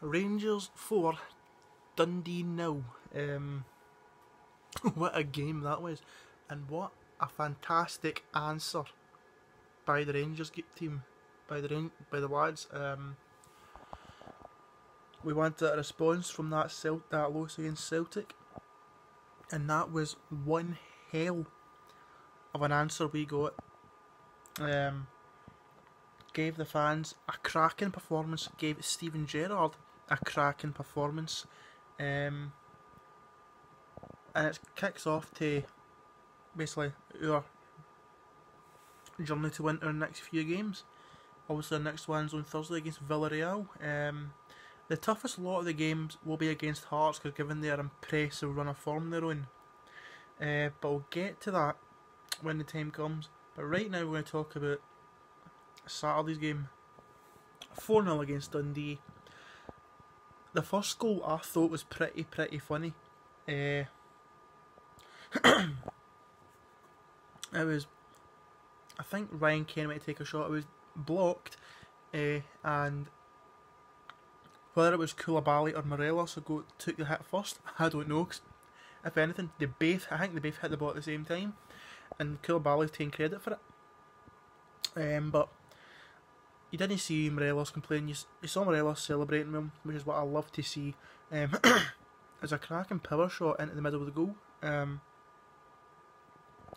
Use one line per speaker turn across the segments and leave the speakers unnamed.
Rangers 4, Dundee 0. What a game that was, and what a fantastic answer by the Rangers team, by the lads. We wanted a response from that loss against Celtic, and that was one hell of an answer we got. Gave the fans a cracking performance, gave Steven Gerrard a cracking performance, and it kicks off to basically our journey to win our next few games. Obviously the next one's on Thursday against Villarreal. The toughest lot of the games will be against Hearts, because given their impressive run of form they're on. But we'll get to that when the time comes. But right now we're going to talk about Saturday's game. 4-0 against Dundee. The first goal I thought was pretty funny. It was, I think Ryan Kent went to take a shot. It was blocked, and whether it was Koulibaly or Morelos who took the hit first, I don't know. Cause if anything, I think they both hit the ball at the same time, and Koulibaly's taking credit for it. But you didn't see Morelos complain. You saw Morelos celebrating with him, which is what I love to see. It's a cracking power shot into the middle of the goal.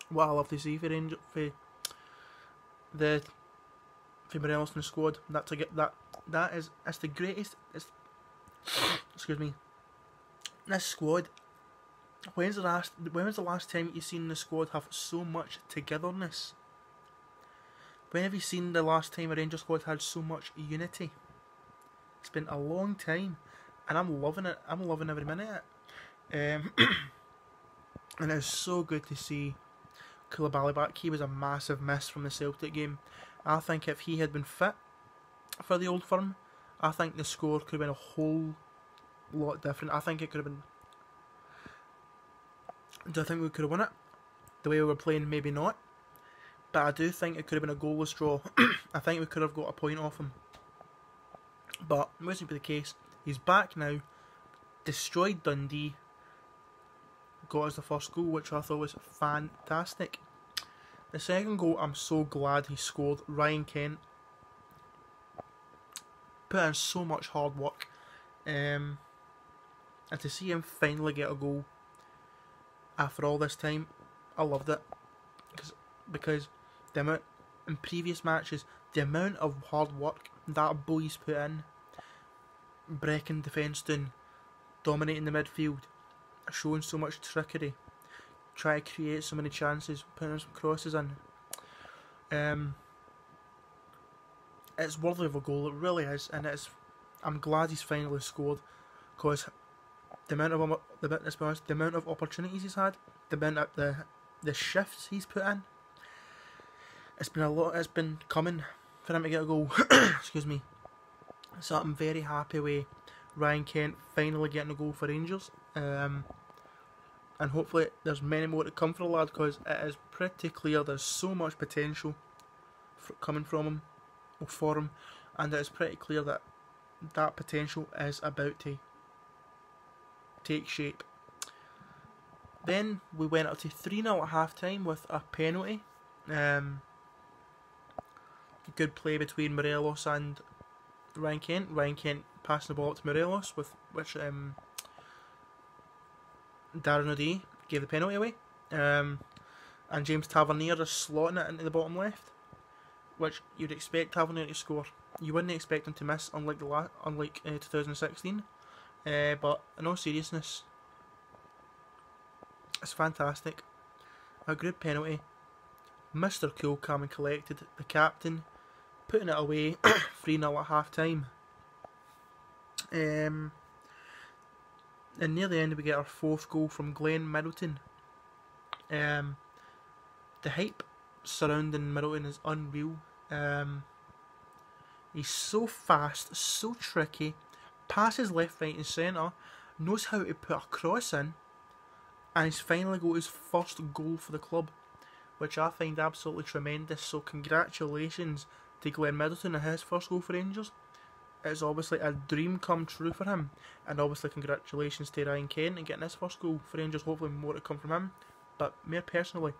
What I love to see for Morelos in the squad. It's the greatest. Excuse me. This squad. When was the last time you seen the squad have so much togetherness? When have you seen the last time a Rangers squad had so much unity? It's been a long time, and I'm loving it. I'm loving every minute of it. And it was so good to see Koulibaly back. He was a massive miss from the Celtic game. I think if he had been fit for the Old Firm, I think the score could have been a whole lot different. I think it could have been. Do I think we could have won it? The way we were playing, maybe not. But I do think it could have been a goalless draw. I think we could have got a point off him. But it wasn't the case. He's back now. Destroyed Dundee. Got us the first goal, which I thought was fantastic. The second goal, I'm so glad he scored. Ryan Kent put in so much hard work. And to see him finally get a goal after all this time, I loved it. Because the amount in previous matches, the amount of hard work that boy's put in, breaking defence down, dominating the midfield, showing so much trickery, trying to create so many chances, putting some crosses in. It's worthy of a goal, it really is, and I'm glad he's finally scored, because the amount of opportunities he's had, the amount of the shifts he's put in, it's been coming for him to get a goal. Excuse me. So I'm very happy with Ryan Kent finally getting a goal for Rangers. And hopefully there's many more to come for the lad, because it is pretty clear there's so much potential coming from him, or for him, and it is pretty clear that that potential is about to take shape. Then we went up to 3-0 at half time with a penalty. Good play between Morelos and Ryan Kent. Ryan Kent passing the ball up to Morelos, which Darren O'Dea gave the penalty away. And James Tavernier just slotting it into the bottom left, which you'd expect Tavernier to score. You wouldn't expect him to miss, unlike 2016. But in all seriousness, it's fantastic. A good penalty. Mr. Cool, calm and collected, the captain, putting it away. 3-0 at half time. And near the end we get our fourth goal from Glenn Middleton. The hype surrounding Middleton is unreal. He's so fast, so tricky, passes left, right and centre, knows how to put a cross in, and he's finally got his first goal for the club, which I find absolutely tremendous. So congratulations to Glenn Middleton on his first goal for Rangers. it's obviously a dream come true for him, and obviously congratulations to Ryan Kent and getting his first goal for Rangers. Hopefully more to come from him, but more personally,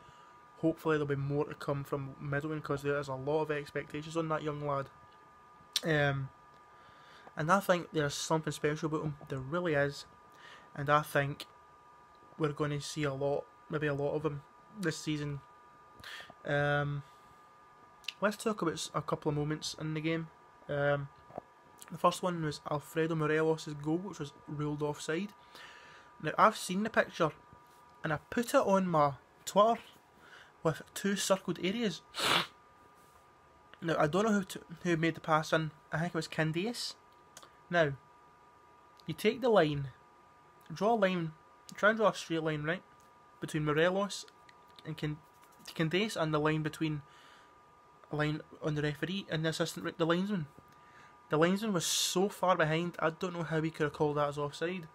hopefully there'll be more to come from Middleton, because there is a lot of expectations on that young lad. And I think there's something special about him. There really is, and I think we're going to see a lot of him this season. Let's talk about a couple of moments in the game. The first one was Alfredo Morelos' goal, which was ruled offside. Now, I've seen the picture, and I put it on my Twitter with 2 circled areas. Now, I don't know who made the pass in. I think it was Candace. Now, you take the line, draw a line, try and draw a straight line, right, between Morelos and Candace, and the line between a line on the referee and the linesman. The linesman was so far behind, I don't know how he could have called that as offside.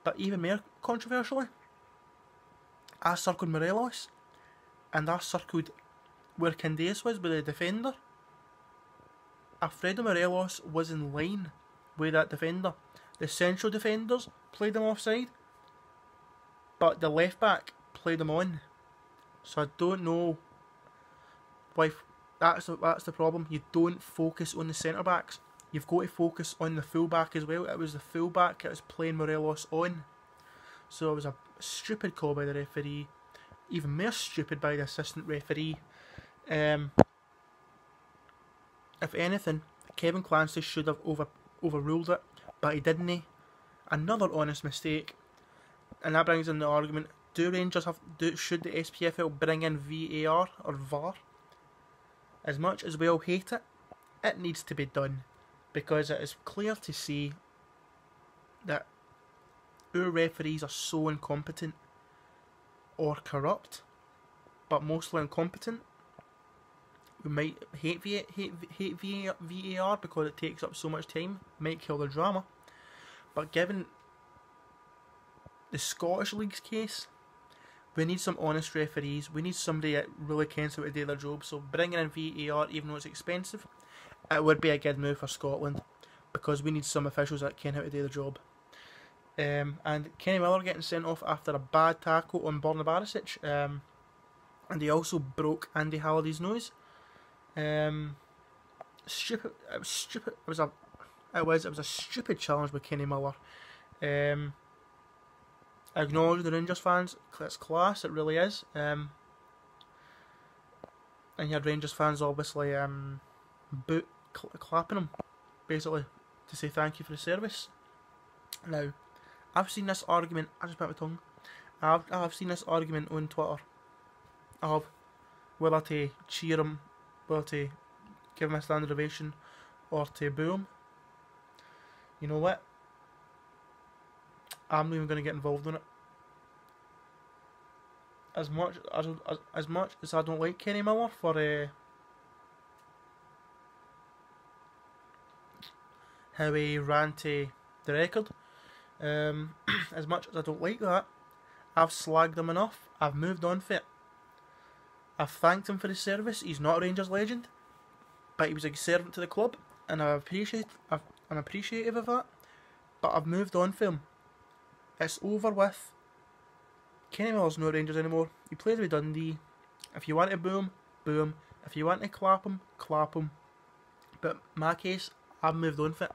But even more controversially, I circled Morelos, and I circled where Candace was with the defender. Alfredo Morelos was in line with that defender. The central defenders played him offside, but the left back played him on. So I don't know why. That's the problem. You don't focus on the centre backs. You've got to focus on the full back as well. It was the full back that was playing Morelos on. So it was a stupid call by the referee. Even more stupid by the assistant referee. If anything, Kevin Clancy should have overruled it, but he didn't. Another honest mistake, and that brings in the argument: should the SPFL bring in VAR or VAR? As much as we all hate it, it needs to be done, because it is clear to see that our referees are so incompetent or corrupt, but mostly incompetent. We might hate VAR because it takes up so much time, might kill the drama, but given the Scottish League's case, we need some honest referees. We need somebody that really cares how to do their job. So bringing in VAR, even though it's expensive, it would be a good move for Scotland, because we need some officials that can how to do their job. And Kenny Miller getting sent off after a bad tackle on Borna Barisic, and he also broke Andy Halliday's nose. Stupid. It was stupid. It was a stupid challenge with Kenny Miller. I acknowledge the Rangers fans. It's class. It really is. And you had Rangers fans obviously clapping him, basically, to say thank you for the service. Now, I've seen this argument. I just bit my tongue. I've seen this argument on Twitter of whether to cheer him, whether to give him a standing ovation, or to boo him. You know what? I'm not even going to get involved in it. As much as I don't like Kenny Miller for how he ran to the record, as much as I don't like that, I've slagged him enough. I've moved on for it. I've thanked him for his service. He's not a Rangers legend, but he was a servant to the club, and I'm appreciative of that. But I've moved on for him. It's over with. Kenny Miller's not Rangers anymore. He plays with Dundee. If you want to boo him, boo him. If you want to clap him, clap him. But in my case, I've moved on for it.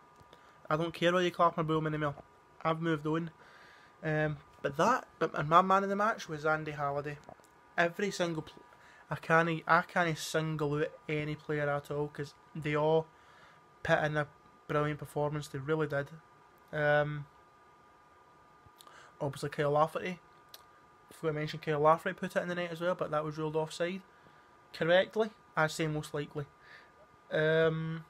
I don't care whether you clap or boo him anymore. I've moved on. And my man of the match was Andy Halliday. Every single I can't single out any player at all, because they all put in a brilliant performance. They really did. Obviously Kyle Lafferty. I forgot to mention Kyle Lafferty put it in the net as well, but that was ruled offside correctly. I'd say most likely. But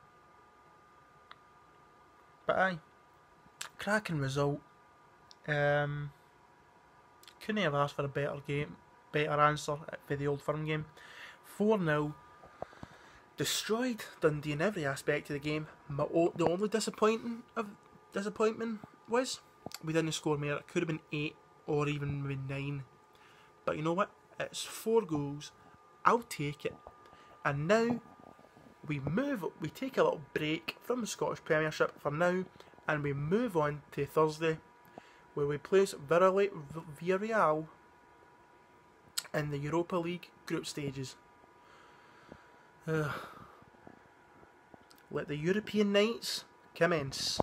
aye, cracking result. Couldn't have asked for a better answer for the Old Firm game. 4-0. Destroyed Dundee in every aspect of the game. The only disappointment was we didn't score more. It could have been 8 or even maybe 9. But you know what? It's 4 goals. I'll take it. And now we take a little break from the Scottish Premiership for now, and we move on to Thursday, where we place Villarreal in the Europa League group stages. Let the European nights commence.